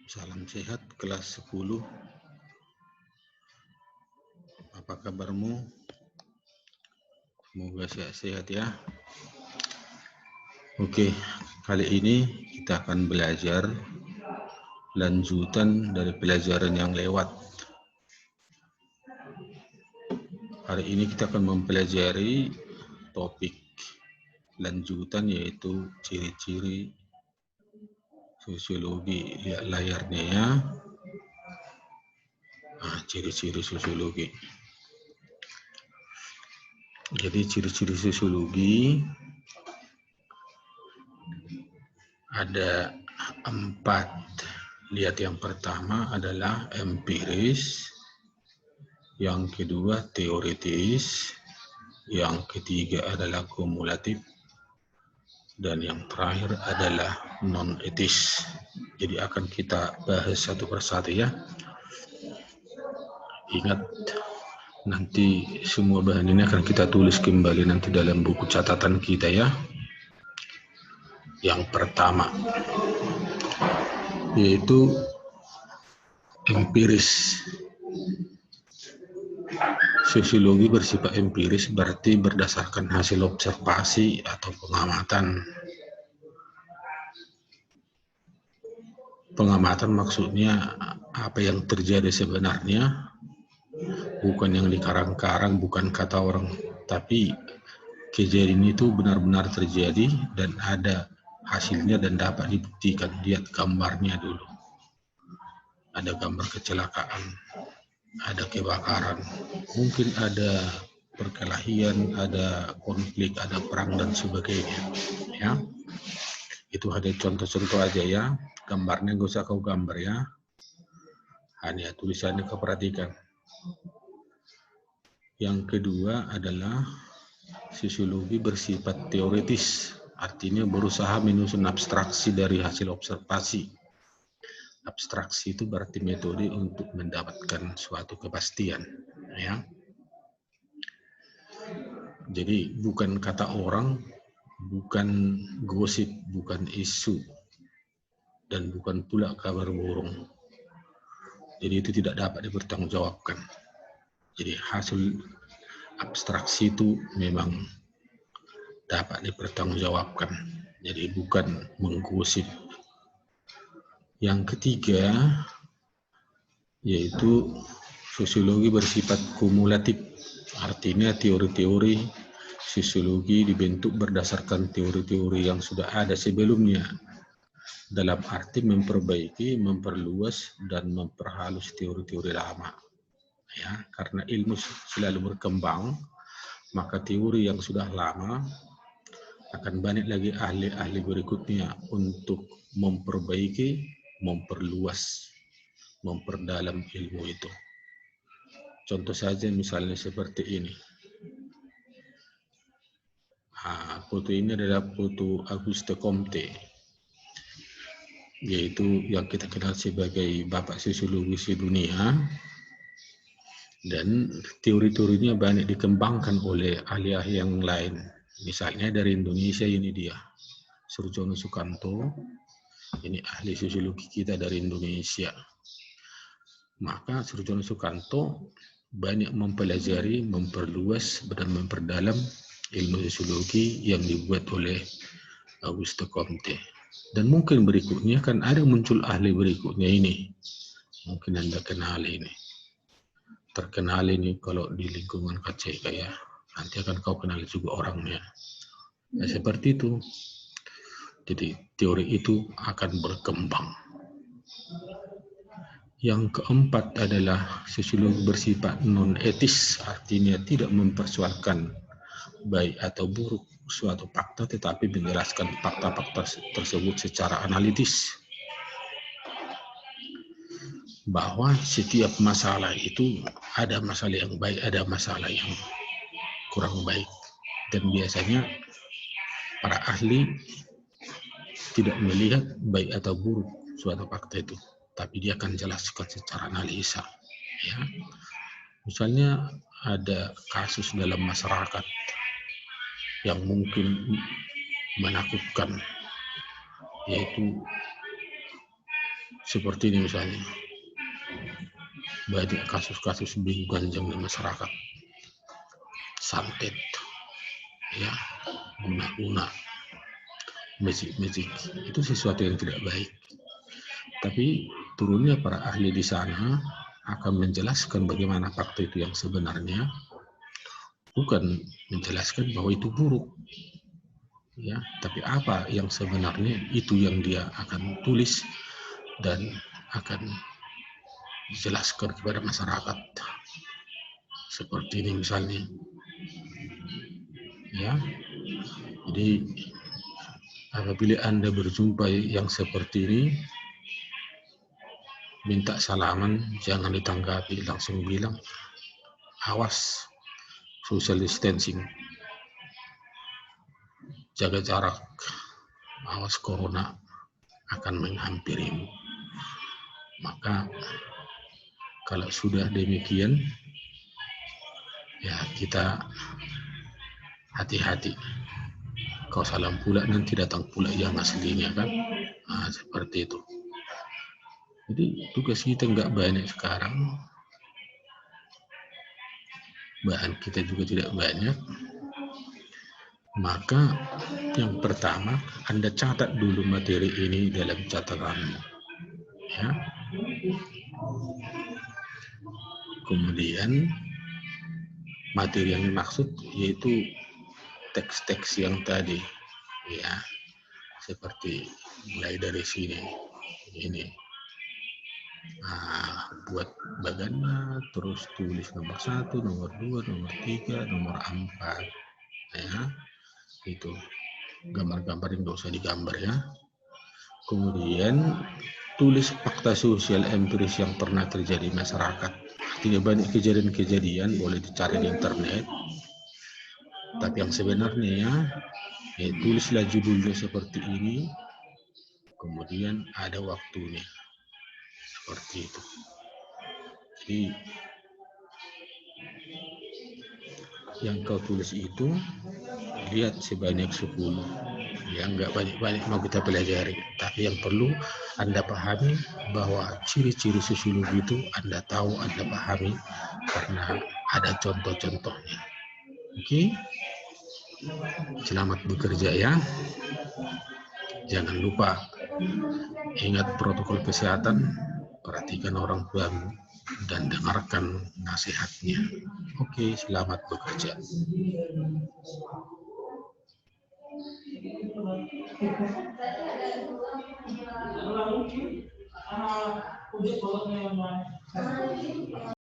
Salam sehat kelas 10. Apa kabarmu? Semoga sehat-sehat ya. Oke, kali ini kita akan belajar lanjutan dari pelajaran yang lewat. Hari ini kita akan mempelajari topik lanjutan yaitu ciri-ciri sosiologi. Lihat layarnya ya. Ciri-ciri sosiologi. Jadi ciri-ciri sosiologi ada 4. Lihat, yang pertama adalah empiris, yang kedua teoritis, yang ketiga adalah kumulatif, dan yang terakhir adalah non-etis. Jadi akan kita bahas satu persatu ya. Ingat, nanti semua bahan ini akan kita tulis kembali nanti dalam buku catatan kita ya. Yang pertama yaitu empiris. Sosiologi bersifat empiris berarti berdasarkan hasil observasi atau pengamatan. Pengamatan maksudnya apa yang terjadi sebenarnya, bukan yang dikarang-karang, bukan kata orang, tapi kejadian itu benar-benar terjadi dan ada hasilnya dan dapat dibuktikan. Lihat gambarnya dulu. Ada gambar kecelakaan, ada kebakaran, mungkin ada perkelahian, ada konflik, ada perang dan sebagainya. Ya, itu ada contoh-contoh aja ya. Gambarnya nggak usah kau gambar ya. Hanya tulisannya kau perhatikan. Yang kedua adalah sosiologi bersifat teoritis, artinya berusaha menyusun abstraksi dari hasil observasi. Abstraksi itu berarti metode untuk mendapatkan suatu kepastian, ya. Jadi bukan kata orang, bukan gosip, bukan isu, dan bukan pula kabar burung. Jadi itu tidak dapat dipertanggungjawabkan. Jadi hasil abstraksi itu memang dapat dipertanggungjawabkan. Jadi bukan menggosip. Yang ketiga yaitu sosiologi bersifat kumulatif. Artinya teori-teori sosiologi dibentuk berdasarkan teori-teori yang sudah ada sebelumnya, dalam arti memperbaiki, memperluas, dan memperhalus teori-teori lama. Ya, karena ilmu selalu berkembang, maka teori yang sudah lama akan banyak lagi ahli-ahli berikutnya untuk memperbaiki, memperluas, memperdalam ilmu itu. Contoh saja misalnya seperti ini. Foto ini adalah foto Auguste Comte, yaitu yang kita kenal sebagai bapak sosiologi sedunia, dan teori-teorinya banyak dikembangkan oleh ahli-ahli yang lain. Misalnya dari Indonesia ini dia, Surjono Sukanto, ini ahli sosiologi kita dari Indonesia. Maka Surjono Sukanto banyak mempelajari, memperluas, dan memperdalam ilmu sosiologi yang dibuat oleh Auguste Comte. Dan mungkin berikutnya kan ada muncul ahli berikutnya ini. Mungkin Anda kenal ini. Terkenal ini kalau di lingkungan KCK ya. Nanti akan kau kenal juga orangnya. Nah, seperti itu. Jadi teori itu akan berkembang. Yang keempat adalah sosiologi bersifat non-etis, artinya tidak mempersoalkan baik atau buruk suatu fakta, tetapi menjelaskan fakta-fakta tersebut secara analitis. Bahwa setiap masalah itu ada masalah yang baik, ada masalah yang kurang baik. Dan biasanya para ahli tidak melihat baik atau buruk suatu fakta itu, tapi dia akan jelaskan secara analisa. Ya. Misalnya ada kasus dalam masyarakat yang mungkin menakutkan, yaitu Seperti ini misalnya, banyak kasus-kasus bingung ganjang di masyarakat, santet, ya, guna-guna, magic-magic, itu sesuatu yang tidak baik. Tapi turunnya para ahli di sana akan menjelaskan bagaimana fakta itu yang sebenarnya, bukan menjelaskan bahwa itu buruk, ya, tapi apa yang sebenarnya itu yang dia akan tulis dan akan dijelaskan kepada masyarakat. Seperti ini misalnya, ya. Jadi apabila Anda berjumpa yang seperti ini, minta salaman, jangan ditanggapi, langsung bilang, awas, social distancing, jaga jarak, awas corona akan menghampirimu. Maka kalau sudah demikian, ya kita hati-hati. Kau salam pula, nanti datang pula yang aslinya kan. Nah, seperti itu. Jadi tugas kita nggak banyak sekarang, bahan kita juga tidak banyak. Maka yang pertama, Anda catat dulu materi ini dalam catatanmu, ya. Kemudian materi yang dimaksud yaitu teks-teks yang tadi, ya, seperti mulai dari sini, ini, buat bagannya, terus tulis nomor 1, nomor 2, nomor 3, nomor 4, ya, itu gambar-gambar yang nggak usah digambar, ya. Kemudian tulis fakta sosial empiris yang pernah terjadi di masyarakat. Artinya banyak kejadian-kejadian, boleh dicari di internet. Tapi yang sebenarnya, ya, tulislah judulnya seperti ini, kemudian ada waktunya, seperti itu. Jadi yang kau tulis itu lihat sebanyak 10, ya, nggak banyak-banyak mau kita pelajari, tapi yang perlu Anda pahami bahwa ciri-ciri sosiologi itu Anda tahu, Anda pahami karena ada contoh-contohnya. Oke? Selamat bekerja, ya. Jangan lupa ingat protokol kesehatan, perhatikan orang tuamu, dan dengarkan nasihatnya. Oke, selamat bekerja.